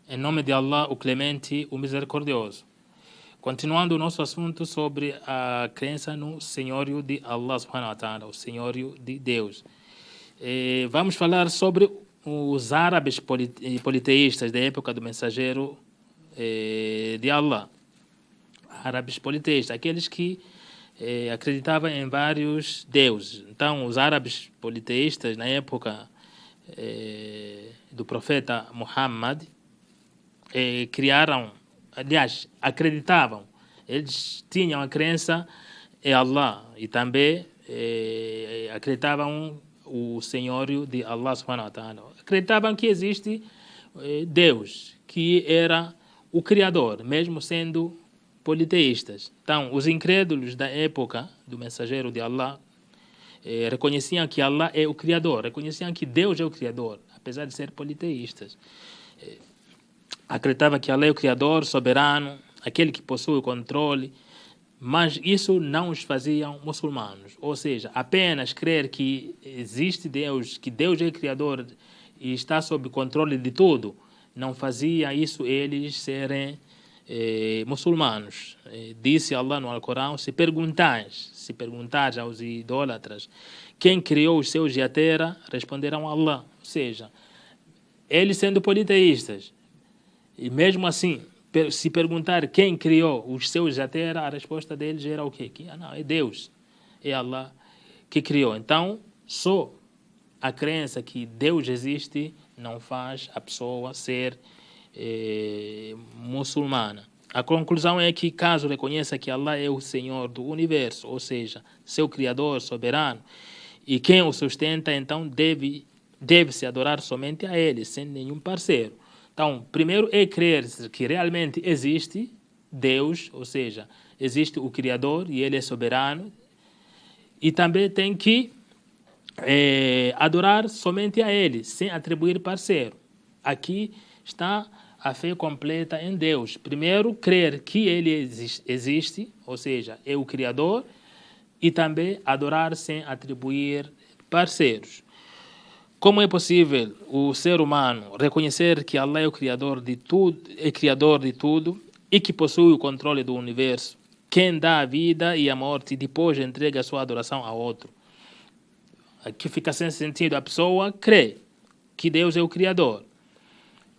Em nome de Allah, o Clemente, o Misericordioso. Continuando o nosso assunto sobre a crença no senhorio de Allah subhanahu wa ta'ala, o senhorio de Deus. Vamos falar sobre os árabes politeístas da época do mensageiro de Allah. Árabes politeístas, aqueles que acreditavam em vários deuses. Então, os árabes politeístas, na época do profeta Muhammad, criaram, aliás, acreditavam, eles tinham a crença em Allah e também acreditavam o senhorio de Allah subhanahu wa ta'ala. Acreditavam que existe Deus, que era o Criador, mesmo sendo politeístas. Então, os incrédulos da época do mensageiro de Allah reconheciam que Allah é o Criador, reconheciam que Deus é o Criador, apesar de ser politeístas. Acreditava que Allah é o Criador, soberano, aquele que possui o controle, mas isso não os faziam muçulmanos. Ou seja, apenas crer que existe Deus, que Deus é o Criador e está sob controle de tudo, não fazia isso eles serem muçulmanos. Disse Allah no Alcorão: se perguntares aos idólatras quem criou os céus e a terra, responderão Allah. Ou seja, eles sendo politeístas, e mesmo assim, se perguntar quem criou os céus e a terra, a resposta deles era o quê? Que não, é Deus, é Allah que criou. Então, só a crença que Deus existe não faz a pessoa ser muçulmana. A conclusão é que, caso reconheça que Allah é o Senhor do universo, ou seja, seu Criador soberano, e quem o sustenta, então deve-se adorar somente a Ele, sem nenhum parceiro. Então, primeiro é crer que realmente existe Deus, ou seja, existe o Criador e Ele é soberano, e também tem que adorar somente a Ele, sem atribuir parceiro. Aqui está a fé completa em Deus. Primeiro, crer que Ele existe, ou seja, é o Criador, e também adorar sem atribuir parceiros. Como é possível o ser humano reconhecer que Allah é o criador de tudo e que possui o controle do universo, quem dá a vida e a morte e depois entrega a sua adoração a outro? Aqui fica sem sentido. A pessoa crê que Deus é o criador,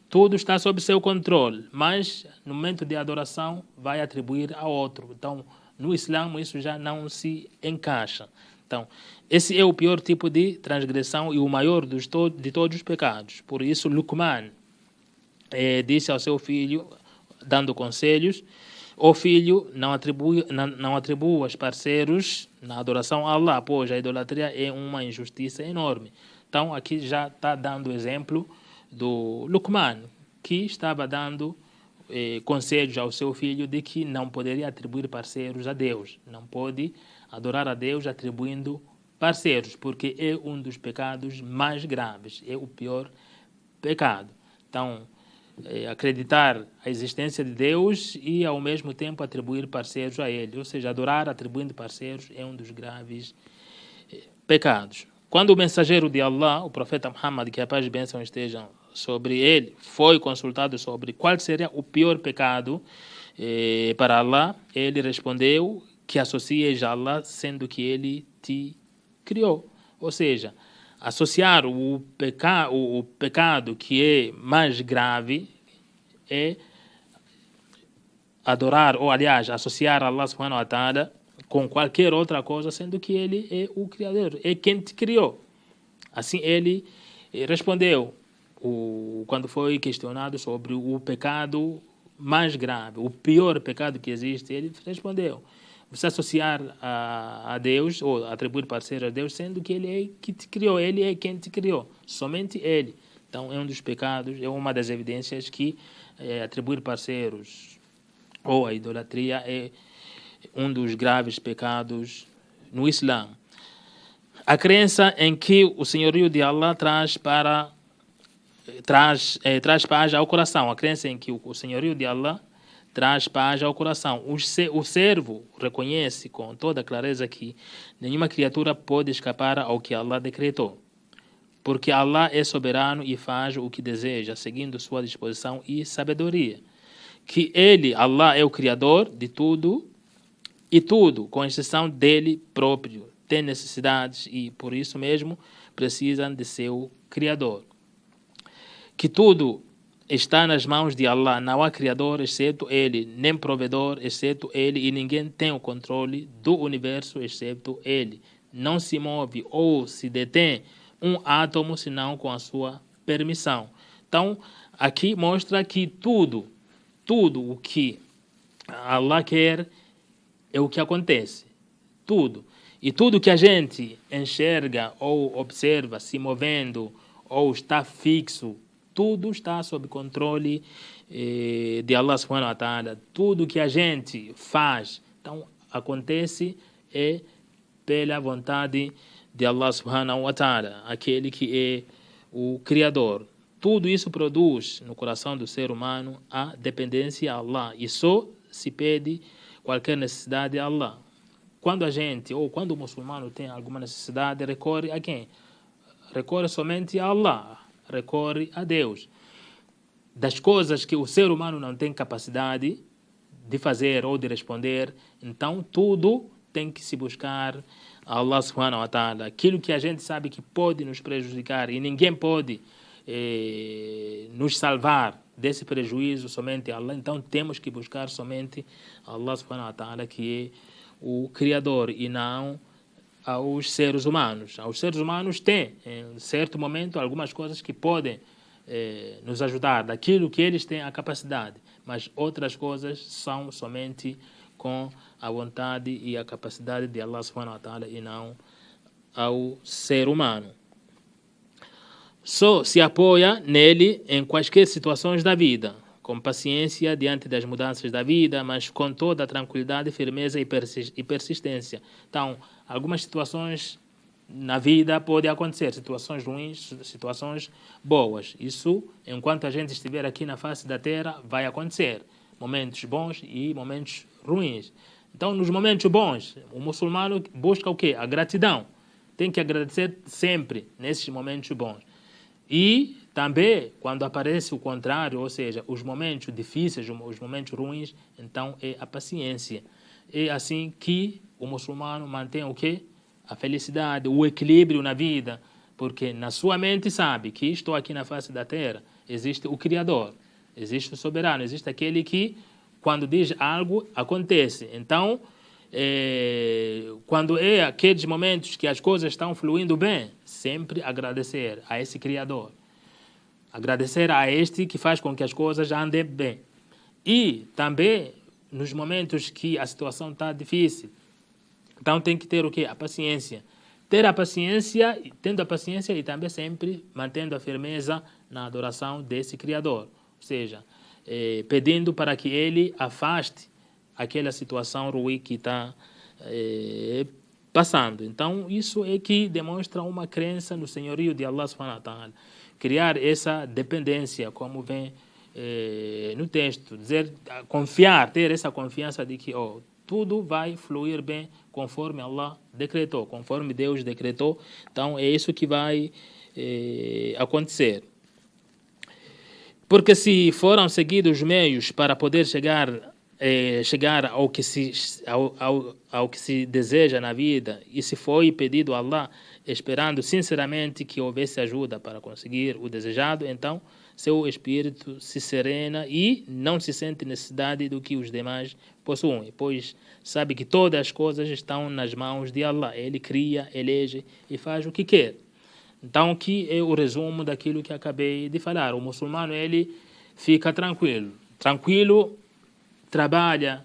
tudo está sob seu controle, mas no momento de adoração vai atribuir a outro. Então, no Islã isso já não se encaixa. Então, esse é o pior tipo de transgressão e o maior de todos os pecados. Por isso, Luqman disse ao seu filho, dando conselhos: ó filho, não atribua os parceiros na adoração a Allah, pois a idolatria é uma injustiça enorme. Então, aqui já está dando exemplo do Luqman, que estava dando conselhos ao seu filho de que não poderia atribuir parceiros a Deus, não pode adorar a Deus atribuindo parceiros, porque é um dos pecados mais graves, é o pior pecado. Então, acreditar a existência de Deus e ao mesmo tempo atribuir parceiros a Ele, ou seja, adorar atribuindo parceiros é um dos graves pecados. Quando o mensageiro de Allah, o profeta Muhammad, que a paz e bênção estejam sobre ele, foi consultado sobre qual seria o pior pecado para Allah, ele respondeu que associas a Allah sendo que Ele te criou. Ou seja, associar o pecado que é mais grave é adorar, ou aliás, associar Allah subhanahu wa ta'ala com qualquer outra coisa, sendo que Ele é o Criador, é quem te criou. Assim ele respondeu quando foi questionado sobre o pecado mais grave, o pior pecado que existe, ele respondeu: você associar a Deus, ou atribuir parceiro a Deus, sendo que Ele é que te criou, Ele é quem te criou, somente Ele. Então é um dos pecados, é uma das evidências que atribuir parceiros ou a idolatria é um dos graves pecados no Islã. A crença em que o senhorio de Allah traz paz ao coração, a crença em que o senhorio de Allah traz paz ao coração. O servo reconhece com toda clareza que nenhuma criatura pode escapar ao que Allah decretou. porque Allah é soberano e faz o que deseja, seguindo sua disposição e sabedoria. Que ele, Allah, é o Criador de tudo e tudo, com exceção dele próprio, tem necessidades e, por isso mesmo, precisam de seu Criador. Que tudo está nas mãos de Allah, não há Criador exceto Ele, nem provedor exceto Ele, e ninguém tem o controle do universo exceto Ele. Não se move ou se detém um átomo senão com a sua permissão. Então, aqui mostra que tudo o que Allah quer é o que acontece. Tudo. E tudo que a gente enxerga ou observa se movendo ou está fixo, tudo está sob controle de Allah subhanahu wa ta'ala. Tudo que a gente faz, então, acontece pela vontade de Allah subhanahu wa ta'ala, aquele que é o Criador. Tudo isso produz no coração do ser humano a dependência a Allah e só se pede qualquer necessidade a Allah. Quando a gente, ou quando o muçulmano tem alguma necessidade, recorre a quem? Recorre somente a Allah, recorre a Deus. Das coisas que o ser humano não tem capacidade de fazer ou de responder, então tudo tem que se buscar a Allah subhanahu wa ta'ala. Aquilo que a gente sabe que pode nos prejudicar e ninguém pode nos salvar desse prejuízo, somente Allah, então temos que buscar somente Allah subhanahu wa ta'ala, que é o Criador, e não aos seres humanos. Os seres humanos têm, em certo momento, algumas coisas que podem nos ajudar, daquilo que eles têm a capacidade, mas outras coisas são somente com a vontade e a capacidade de Allah subhanahu wa ta'ala e não ao ser humano. Só se apoia nele em quaisquer situações da vida, com paciência diante das mudanças da vida, mas com toda a tranquilidade, firmeza e persistência. Então, algumas situações na vida podem acontecer, situações ruins, situações boas. Isso, enquanto a gente estiver aqui na face da terra, vai acontecer. Momentos bons e momentos ruins. Então, nos momentos bons, o muçulmano busca o quê? A gratidão. Tem que agradecer sempre nesses momentos bons. E também, quando aparece o contrário, ou seja, os momentos difíceis, os momentos ruins, então é a paciência. É assim que o muçulmano mantém o quê? A felicidade, o equilíbrio na vida, porque na sua mente sabe que estou aqui na face da terra, existe o Criador, existe o soberano, existe aquele que, quando diz algo, acontece. Então, quando é aqueles momentos que as coisas estão fluindo bem, sempre agradecer a esse Criador. Agradecer a este que faz com que as coisas andem bem. E também, nos momentos que a situação está difícil, então tem que ter o quê? A paciência. Ter a paciência, tendo a paciência e também sempre mantendo a firmeza na adoração desse Criador. Ou seja, pedindo para que ele afaste aquela situação ruim que está passando. Então, isso é que demonstra uma crença no senhorio de Allah subhanahu wa ta'ala. Criar essa dependência, como vem no texto, dizer, confiar, ter essa confiança de que tudo vai fluir bem conforme Allah decretou, conforme Deus decretou. Então, é isso que vai acontecer. Porque se foram seguidos os meios para poder chegar ao que se deseja na vida, e se foi pedido a Allah, esperando sinceramente que houvesse ajuda para conseguir o desejado, então seu espírito se serena e não se sente necessidade do que os demais possuem, pois sabe que todas as coisas estão nas mãos de Allah. Ele cria, elege e faz o que quer. Então, aqui é o resumo daquilo que acabei de falar. O muçulmano, ele fica tranquilo, trabalha,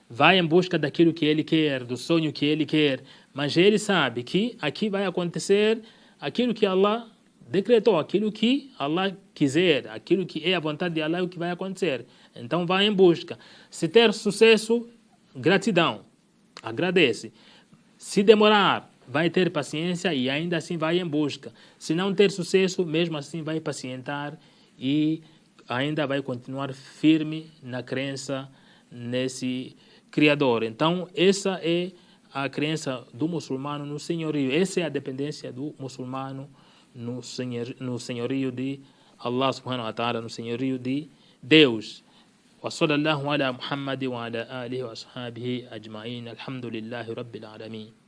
vai em busca daquilo que ele quer, do sonho que ele quer, mas ele sabe que aqui vai acontecer aquilo que Allah decretou, aquilo que Allah quiser, aquilo que é a vontade de Allah é o que vai acontecer. Então vai em busca. Se ter sucesso, gratidão, agradece. Se demorar, vai ter paciência e ainda assim vai em busca. Se não ter sucesso, mesmo assim vai pacientar e ainda vai continuar firme na crença nesse Criador. Então, essa é a crença do muçulmano no senhorio. Essa é a dependência do muçulmano no senhorio de Allah subhanahu wa ta'ala, no senhorio de Deus. وصلى الله على محمد وعلى آله وأصحابه أجمعين الحمد لله رب العالمين.